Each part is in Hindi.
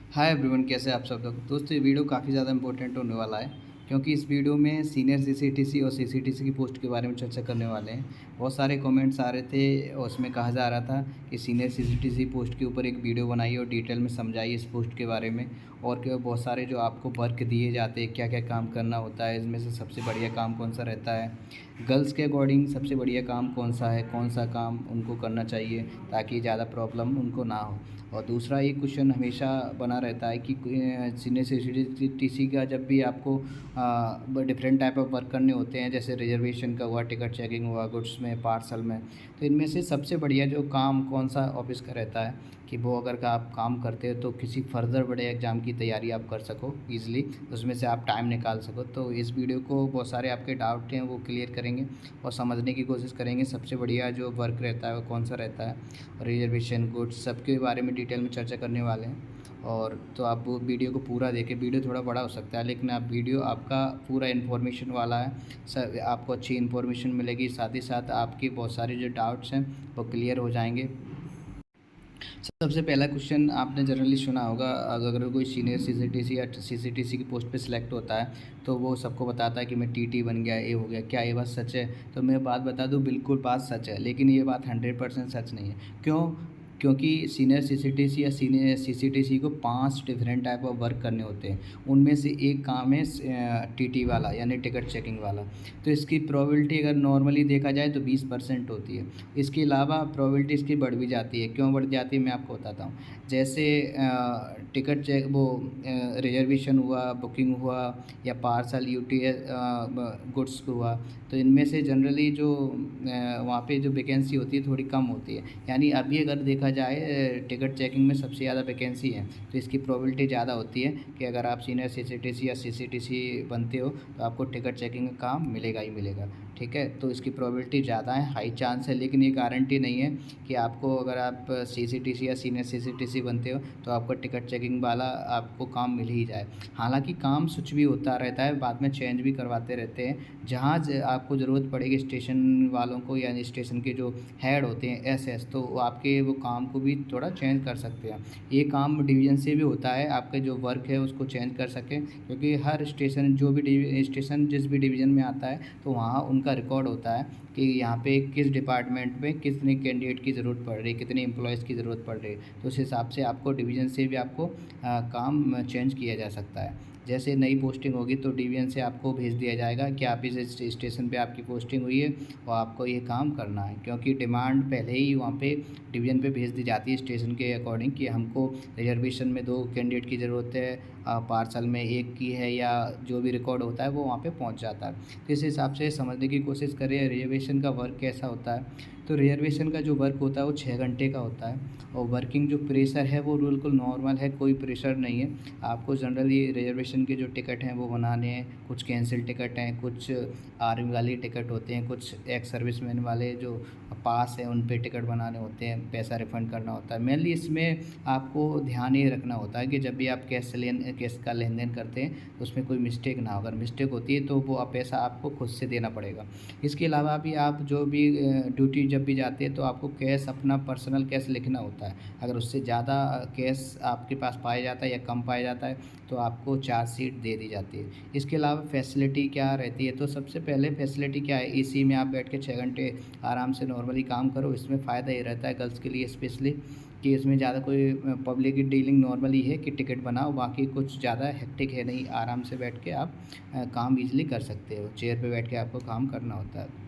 हाय एवरीवन, कैसे आप सब लोग। दोस्तों, ये वीडियो काफ़ी ज़्यादा इंपॉर्टेंट होने वाला है क्योंकि इस वीडियो में सीनियर सीसीटीसी और सीसीटीसी की पोस्ट के बारे में चर्चा करने वाले हैं। बहुत सारे कमेंट्स आ रहे थे और उसमें कहा जा रहा था कि सीनियर सीसीटीसी पोस्ट के ऊपर एक वीडियो बनाइए और डिटेल में समझाइए इस पोस्ट के बारे में। और क्या बहुत सारे जो आपको वर्क दिए जाते हैं, क्या क्या काम करना होता है, इसमें से सबसे बढ़िया काम कौन सा रहता है, गर्ल्स के अकॉर्डिंग सबसे बढ़िया काम कौन सा है, कौन सा काम उनको करना चाहिए ताकि ज़्यादा प्रॉब्लम उनको ना हो। और दूसरा एक क्वेश्चन हमेशा बना रहता है कि सीनियर सिटीसी का जब भी आपको डिफरेंट टाइप ऑफ वर्क करने होते हैं, जैसे रिजर्वेशन का हुआ, टिकट चेकिंग हुआ, गुड्स में, पार्सल में, तो इनमें से सबसे बढ़िया जो काम कौन सा ऑफिस का रहता है कि वो अगर का आप काम करते हो तो किसी फर्दर बड़े एग्ज़ाम की तैयारी आप कर सको ईज़िली, उसमें से आप टाइम निकाल सको। तो इस वीडियो को बहुत सारे आपके डाउट हैं वो क्लियर करेंगे और समझने की कोशिश करेंगे सबसे बढ़िया जो वर्क रहता है वो कौन सा रहता है। रिजर्वेशन, गुड्स, सबके बारे में डिटेल में चर्चा करने वाले हैं। और तो आप वो वीडियो को पूरा देखें। वीडियो थोड़ा बड़ा हो सकता है लेकिन आप वीडियो आपका पूरा इन्फॉर्मेशन वाला है। सब आपको अच्छी इन्फॉर्मेशन मिलेगी, साथ ही साथ आपके बहुत सारे जो डाउट्स हैं वो क्लियर हो जाएंगे। सबसे पहला क्वेश्चन आपने जनरली सुना होगा, अगर कोई सीनियर सीसीटीसी या सीसीटीसी की पोस्ट पे सिलेक्ट होता है तो वो सबको बताता है कि मैं टीटी बन गया, ये हो गया। क्या ये बात सच है? तो मैं बात बता दूं, बिल्कुल बात सच है, लेकिन ये बात 100% सच नहीं है। क्यों? क्योंकि सीनियर सीसीटीसी या सीनियर सीसीटीसी को 5 डिफरेंट टाइप ऑफ वर्क करने होते हैं। उनमें से एक काम है टीटी वाला, यानी टिकट चेकिंग वाला। तो इसकी प्रोबेबिलिटी अगर नॉर्मली देखा जाए तो 20% होती है। इसके अलावा प्रोबेबिलिटी इसकी बढ़ भी जाती है। क्यों बढ़ जाती है मैं आपको बताता हूँ। जैसे टिकट चेक वो रिजर्वेशन हुआ, बुकिंग हुआ, या पार्सल यूटीएस गुड्स हुआ, तो इनमें से जनरली जो वहाँ पे जो वैकेंसी होती है थोड़ी कम होती है। यानी अभी अगर देखा जाए टिकट चेकिंग में सबसे ज़्यादा वैकेंसी है, तो इसकी प्रोबेबिलिटी ज़्यादा होती है कि अगर आप सीनियर सीसीटीसी या सीसीटीसी बनते हो तो आपको टिकट चेकिंग का काम मिलेगा ही मिलेगा। ठीक है, तो इसकी प्रोबेबिलिटी ज़्यादा है, हाई चांस है, लेकिन ये गारंटी नहीं है कि आपको, अगर आप सीसीटीसी या सीनियर सीसीटीसी बनते हो तो आपको टिकट चेकिंग वाला आपको काम मिल ही जाए। हालांकि काम स्विच भी होता रहता है, बाद में चेंज भी करवाते रहते हैं। जहाँ आपको ज़रूरत पड़ेगी स्टेशन वालों को, यानी स्टेशन के जो हेड होते हैं एसएस, तो वो आपके वो काम को भी थोड़ा चेंज कर सकते हैं। ये काम डिवीज़न से भी होता है, आपका जो वर्क है उसको चेंज कर सकें, क्योंकि हर स्टेशन, जो भी स्टेशन जिस भी डिवीज़न में आता है तो वहाँ उनका रिकॉर्ड होता है कि यहाँ पे किस डिपार्टमेंट में कितने कैंडिडेट की ज़रूरत पड़ रही है, कितने एम्प्लॉयज़ की ज़रूरत पड़ रही है। तो उस हिसाब से आपको डिवीज़न से भी आपको काम चेंज किया जा सकता है। जैसे नई पोस्टिंग होगी तो डिवीज़न से आपको भेज दिया जाएगा कि आप इस स्टेशन पे आपकी पोस्टिंग हुई है और आपको ये काम करना है, क्योंकि डिमांड पहले ही वहाँ पे डिवीज़न पे भेज दी जाती है स्टेशन के अकॉर्डिंग कि हमको रिजर्वेशन में 2 कैंडिडेट की ज़रूरत है, पार्सल में 1 की है, या जो भी रिकॉर्ड होता है वो वहाँ पे पहुँच जाता है। तो इस हिसाब से समझने की कोशिश करें रिजर्वेशन का वर्क कैसा होता है। तो रिजर्वेशन का जो वर्क होता है वो 6 घंटे का होता है, और वर्किंग जो प्रेशर है वो बिल्कुल नॉर्मल है, कोई प्रेशर नहीं है। आपको जनरली रिजर्वेशन के जो टिकट हैं वो बनाने हैं, कुछ कैंसिल टिकट हैं, कुछ आर्मी वाली टिकट होते हैं, कुछ एक्स सर्विसमैन वाले जो पास है उन पे टिकट बनाने होते हैं, पैसा रिफ़ंड करना होता है। मेनली इसमें आपको ध्यान ये रखना होता है कि जब भी आप कैश का लेन देन करते हैं तो उसमें कोई मिस्टेक ना हो। अगर मिस्टेक होती है तो वो पैसा आपको खुद से देना पड़ेगा। इसके अलावा भी आप जो भी ड्यूटी जब भी जाते हैं तो आपको कैश, अपना पर्सनल कैश लिखना होता है। अगर उससे ज़्यादा कैश आपके पास पाया जाता है या कम पाया जाता है तो आपको चार्जशीट दे दी जाती है। इसके अलावा फैसिलिटी क्या रहती है, तो सबसे पहले फैसिलिटी क्या है, एसी में आप बैठ के 6 घंटे आराम से नॉर्मली काम करो। इसमें फ़ायदा ये रहता है गर्ल्स के लिए स्पेशली कि इसमें ज़्यादा कोई पब्लिक की डीलिंग नॉर्मली है कि टिकट बनाओ, बाकी कुछ ज़्यादा हेक्टिक है नहीं। आराम से बैठ के आप काम ईज़िली कर सकते हो, चेयर पे बैठ के आपको काम करना होता है।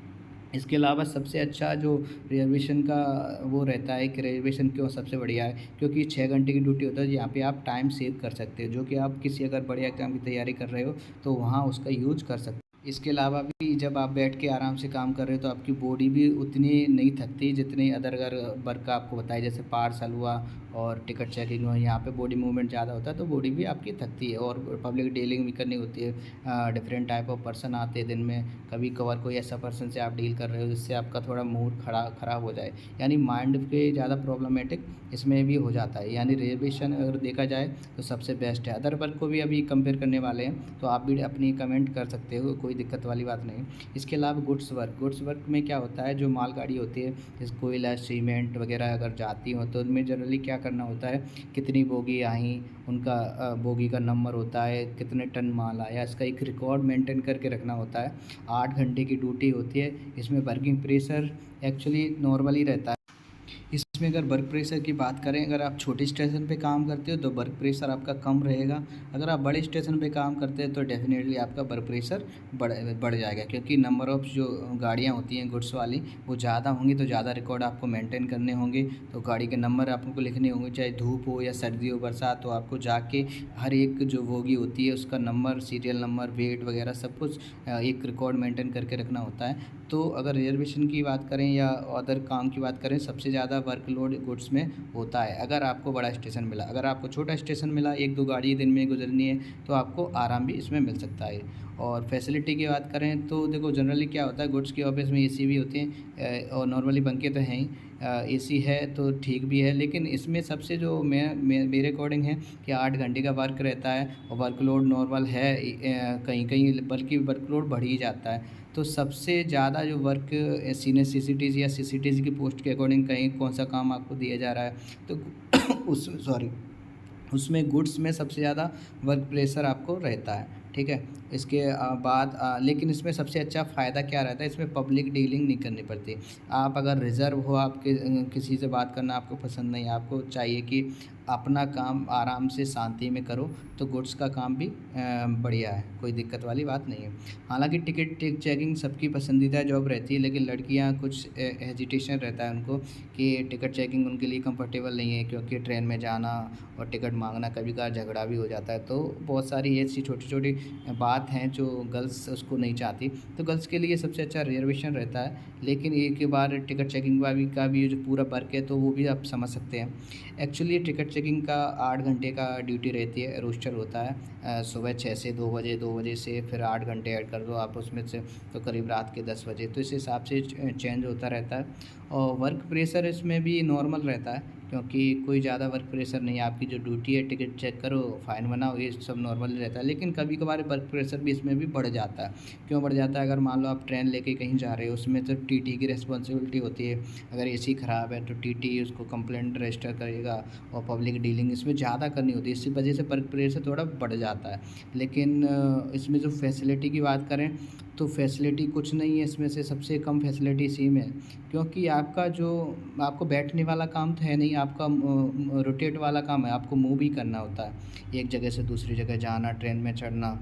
इसके अलावा सबसे अच्छा जो रिजर्वेशन का वो रहता है कि रिजर्वेशन क्यों सबसे बढ़िया है, क्योंकि 6 घंटे की ड्यूटी होता है, यहाँ पे आप टाइम सेव कर सकते हो, जो कि आप किसी अगर बड़े एग्ज़ाम की तैयारी कर रहे हो तो वहाँ उसका यूज़ कर सकते हो। इसके अलावा भी जब आप बैठ के आराम से काम कर रहे हो तो आपकी बॉडी भी उतनी नहीं थकती जितनी अदर अगर वर्क आपको बताया, जैसे पार्सल हुआ और टिकट चेकिंग हुआ, यहाँ पे बॉडी मूवमेंट ज़्यादा होता है तो बॉडी भी आपकी थकती है। और पब्लिक डीलिंग भी करनी होती है, डिफरेंट टाइप ऑफ पर्सन आते हैं दिन में, कभी कभार कोई ऐसा पर्सन से आप डील कर रहे हो जिससे आपका थोड़ा मूड ख़राब हो जाए, यानी माइंड के ज़्यादा प्रॉब्लमेटिक इसमें भी हो जाता है। यानी रिजर्वेशन अगर देखा जाए तो सबसे बेस्ट है। अदर वर्क को भी अभी कंपेयर करने वाले हैं तो आप भी अपनी कमेंट कर सकते हो, कोई दिक्कत वाली बात नहीं। इसके अलावा गुड्स वर्क में क्या होता है, जो मालगाड़ी होती है जैसे कोयला, सीमेंट वगैरह अगर जाती हो तो उनमें जनरली क्या करना होता है, कितनी बोगी आई, उनका बोगी का नंबर होता है, कितने टन माल आया, इसका एक रिकॉर्ड मेंटेन करके रखना होता है। 8 घंटे की ड्यूटी होती है। इसमें वर्किंग प्रेशर एक्चुअली नॉर्मली रहता है। इसमें अगर वर्क प्रेशर की बात करें, अगर आप छोटे स्टेशन पे काम करते हो तो वर्क प्रेशर आपका कम रहेगा। अगर आप बड़े स्टेशन पे काम करते हैं तो डेफ़िनेटली आपका वर्क प्रेशर बढ़ जाएगा, क्योंकि नंबर ऑफ़ जो गाड़ियाँ होती हैं गुड्स वाली वो ज़्यादा होंगी, तो ज़्यादा रिकॉर्ड आपको मेंटेन करने होंगे। तो गाड़ी के नंबर आपको लिखने होंगे, चाहे धूप हो या सर्दी हो, बरसात हो, आपको जाके हर एक जो बोगी होती है उसका नंबर, सीरियल नंबर, वेट वगैरह सब कुछ एक रिकॉर्ड मेंटेन करके रखना होता है। तो अगर रिजर्वेशन की बात करें या अदर काम की बात करें, सबसे ज़्यादा वर्कलोड गुड्स में होता है अगर आपको बड़ा स्टेशन मिला। अगर आपको छोटा स्टेशन मिला, 1-2 गाड़ी दिन में गुजरनी है, तो आपको आराम भी इसमें मिल सकता है। और फैसिलिटी की बात करें तो देखो, जनरली क्या होता है, गुड्स के ऑफिस में एसी भी होती हैं और नॉर्मली पंखे तो हैं ही। एसी है तो ठीक भी है, लेकिन इसमें सबसे जो मेरे अकॉर्डिंग है कि 8 घंटे का वर्क रहता है और वर्कलोड नॉर्मल है, कहीं कहीं बल्कि वर्कलोड बढ़ ही जाता है। तो सबसे ज़्यादा जो वर्क सीनियर सीसीटीज़ या सीसीटीज़ की पोस्ट के अकॉर्डिंग कहीं कौन सा काम आपको दिया जा रहा है, तो उसमें गुड्स में सबसे ज़्यादा वर्क प्रेशर आपको रहता है, ठीक है। इसके बाद लेकिन इसमें सबसे अच्छा फ़ायदा क्या रहता है, इसमें पब्लिक डीलिंग नहीं करनी पड़ती। आप अगर रिज़र्व हो, आपके किसी से बात करना आपको पसंद नहीं, आपको चाहिए कि अपना काम आराम से शांति में करो, तो गुड्स का काम भी बढ़िया है, कोई दिक्कत वाली बात नहीं है। हालांकि टिकट चेकिंग सबकी पसंदीदा जॉब रहती है, लेकिन लड़कियां कुछ हेजिटेशन रहता है उनको कि टिकट चेकिंग उनके लिए कंफर्टेबल नहीं है, क्योंकि ट्रेन में जाना और टिकट मांगना कभी कभार झगड़ा भी हो जाता है। तो बहुत सारी ऐसी छोटी छोटी बात हैं जो गर्ल्स उसको नहीं चाहती, तो गर्ल्स के लिए सबसे अच्छा रिजर्वेशन रहता है। लेकिन एक बार टिकट चेकिंग का भी जो पूरा वर्क है, तो वो भी आप समझ सकते हैं। एक्चुअली टिकट चेकिंग का 8 घंटे का ड्यूटी रहती है, रोस्टर होता है सुबह 6 से 2 बजे, 2 बजे से फिर 8 घंटे ऐड कर दो आप उसमें से, तो करीब रात के 10 बजे, तो इस हिसाब से चेंज होता रहता है। और वर्क प्रेशर इसमें भी नॉर्मल रहता है, क्योंकि कोई ज़्यादा वर्क प्रेशर नहीं है। आपकी जो ड्यूटी है, टिकट चेक करो, फ़ाइन बनाओ, ये सब नॉर्मल रहता है। लेकिन कभी कभार वर्क प्रेशर भी इसमें भी बढ़ जाता है। क्यों बढ़ जाता है, अगर मान लो आप ट्रेन लेके कहीं जा रहे हो, उसमें तो टीटी की रिस्पॉन्सिबिलिटी होती है। अगर एसी ख़राब है तो टीटी उसको कंप्लेंट रजिस्टर करेगा और पब्लिक डीलिंग इसमें ज़्यादा करनी होती है, इसी वजह से वर्क प्रेशर थोड़ा बढ़ जाता है। लेकिन इसमें जो फैसिलिटी की बात करें तो फैसिलिटी कुछ नहीं है, इसमें से सबसे कम फैसिलिटी इसी में है, क्योंकि आपको बैठने वाला काम तो है नहीं, आपका रोटेट वाला काम है, आपको मूव भी करना होता है, एक जगह से दूसरी जगह जाना, ट्रेन में चढ़ना।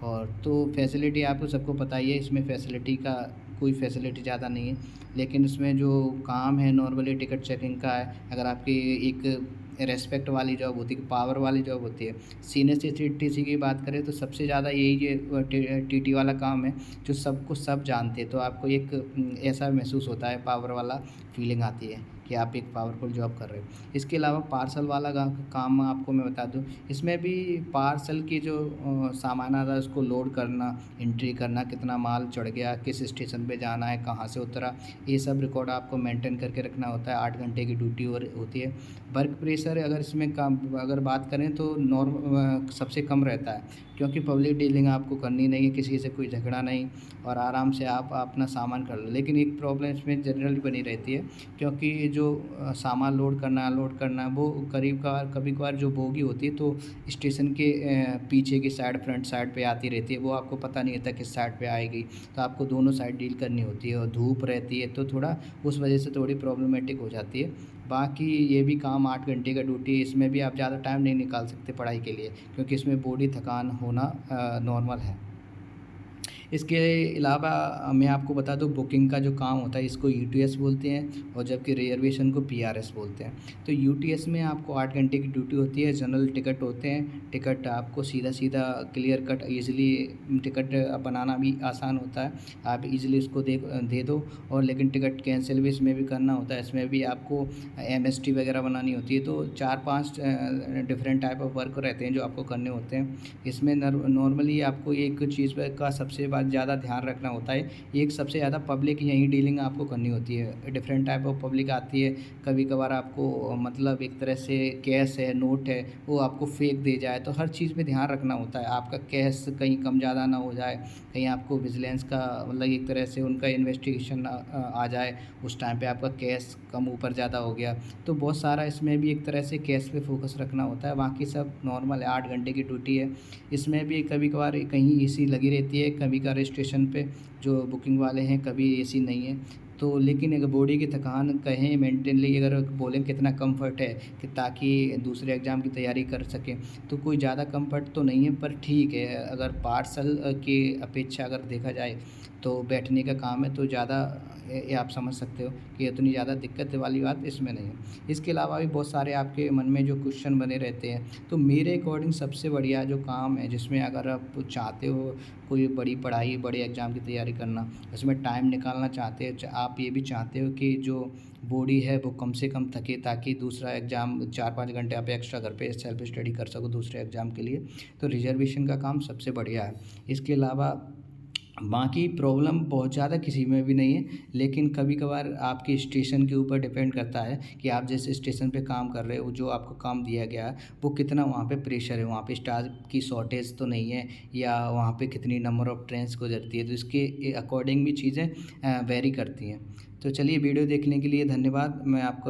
और तो फैसिलिटी आपको सबको पता ही है, इसमें फैसिलिटी का कोई फैसिलिटी ज़्यादा नहीं है। लेकिन इसमें जो काम है नॉर्मली टिकट चेकिंग का है। अगर आपकी एक रेस्पेक्ट वाली जॉब होती है, पावर वाली जॉब होती है। सीनियर टीसी की बात करें तो सबसे ज़्यादा यही टीटी वाला काम है, जो सबको सब जानते हैं। तो आपको एक ऐसा महसूस होता है, पावर वाला फीलिंग आती है कि आप एक पावरफुल जॉब कर रहे हो। इसके अलावा पार्सल वाला काम आपको मैं बता दूं, इसमें भी पार्सल की जो सामान आता है उसको लोड करना, एंट्री करना, कितना माल चढ़ गया, किस स्टेशन पे जाना है, कहाँ से उतरा, ये सब रिकॉर्ड आपको मेंटेन करके रखना होता है। 8 घंटे की ड्यूटी होती है। वर्क प्रेशर अगर इसमें काम अगर बात करें तो सबसे कम रहता है, क्योंकि पब्लिक डीलिंग आपको करनी नहीं है, किसी से कोई झगड़ा नहीं, और आराम से आप अपना सामान कर लो। लेकिन एक प्रॉब्लम इसमें जनरली बनी रहती है, क्योंकि जो सामान लोड करना अनलोड करना वो कभी कभार जो बोगी होती है तो स्टेशन के पीछे की साइड, फ्रंट साइड पे आती रहती है, वो आपको पता नहीं होता किस साइड पे आएगी, तो आपको दोनों साइड डील करनी होती है। और धूप रहती है तो थोड़ा उस वजह से थोड़ी प्रॉब्लमेटिक हो जाती है। बाकी ये भी काम 8 घंटे का ड्यूटी है, इसमें भी आप ज़्यादा टाइम नहीं निकाल सकते पढ़ाई के लिए, क्योंकि इसमें बॉडी थकान होना नॉर्मल है। इसके अलावा मैं आपको बता दूं, बुकिंग का जो काम होता है इसको यूटीएस बोलते हैं, और जबकि रिजर्वेशन को पीआरएस बोलते हैं। तो यूटीएस में आपको 8 घंटे की ड्यूटी होती है, जनरल टिकट होते हैं, टिकट आपको सीधा सीधा क्लियर कट ईज़िली टिकट बनाना भी आसान होता है, आप ईज़िली उसको दे दो। और लेकिन टिकट कैंसिल भी इसमें भी करना होता है, इसमें भी आपको एमएसटी वगैरह बनानी होती है। तो 4-5 डिफरेंट टाइप ऑफ वर्क रहते हैं जो आपको करने होते हैं। इसमें नॉर्मली आपको एक चीज़ का सबसे बाद ज़्यादा ध्यान रखना होता है। एक सबसे ज़्यादा पब्लिक यहीं डीलिंग आपको करनी होती है। डिफरेंट टाइप ऑफ पब्लिक आती है, कभी-कभार आपको मतलब एक तरह से कैश है, नोट है, वो आपको फेक दे जाए, तो हर चीज़ पे ध्यान रखना होता है। आपका कैश कहीं कम ज़्यादा ना हो जाए, कहीं आपको विजिलेंस का मतलब एक तरह से उनका इन्वेस्टिगेशन आ जाए, उस टाइम पे आपका कैश कम ऊपर ज़्यादा हो गया। तो बहुत सारा इसमें भी एक तरह से कैश पे फ़ोकस रखना होता है, बाकी सब नॉर्मल है। 8 घंटे की ड्यूटी है। इसमें भी कभी-कभार कहीं एसी लगी रहती है, कभी-कभार स्टेशन पे जो बुकिंग वाले हैं, कभी एसी नहीं है। तो लेकिन अगर बॉडी की थकान कहें मेंटली अगर बोलें कितना कम्फ़र्ट है कि ताकि दूसरे एग्ज़ाम की तैयारी कर सकें, तो कोई ज़्यादा कम्फ़र्ट तो नहीं है, पर ठीक है, अगर पार्सल की अपेक्षा अगर देखा जाए तो बैठने का काम है, तो ज़्यादा ये आप समझ सकते हो कि इतनी ज़्यादा दिक्कत वाली बात इसमें नहीं है। इसके अलावा भी बहुत सारे आपके मन में जो क्वेश्चन बने रहते हैं, तो मेरे अकॉर्डिंग सबसे बढ़िया जो काम है जिसमें अगर आप चाहते हो कोई बड़ी पढ़ाई, बड़े एग्ज़ाम की तैयारी करना, उसमें टाइम निकालना चाहते हो, आप ये भी चाहते हो कि जो बॉडी है वो कम से कम थके, ताकि दूसरा एग्ज़ाम 4-5 घंटे आप एक्स्ट्रा घर पे सेल्फ स्टडी कर सको दूसरे एग्ज़ाम के लिए, तो रिज़र्वेशन का काम सबसे बढ़िया है। इसके अलावा बाकी प्रॉब्लम बहुत ज़्यादा किसी में भी नहीं है, लेकिन कभी-कभार आपके स्टेशन के ऊपर डिपेंड करता है कि आप जिस स्टेशन पे काम कर रहे हो, जो आपको काम दिया गया है, वो कितना वहाँ पे प्रेशर है, वहाँ पे स्टाफ की शॉर्टेज तो नहीं है, या वहाँ पे कितनी नंबर ऑफ़ ट्रेन्स गुज़रती है, तो इसके अकॉर्डिंग भी चीज़ें वेरी करती हैं। तो चलिए, वीडियो देखने के लिए धन्यवाद। मैं आपको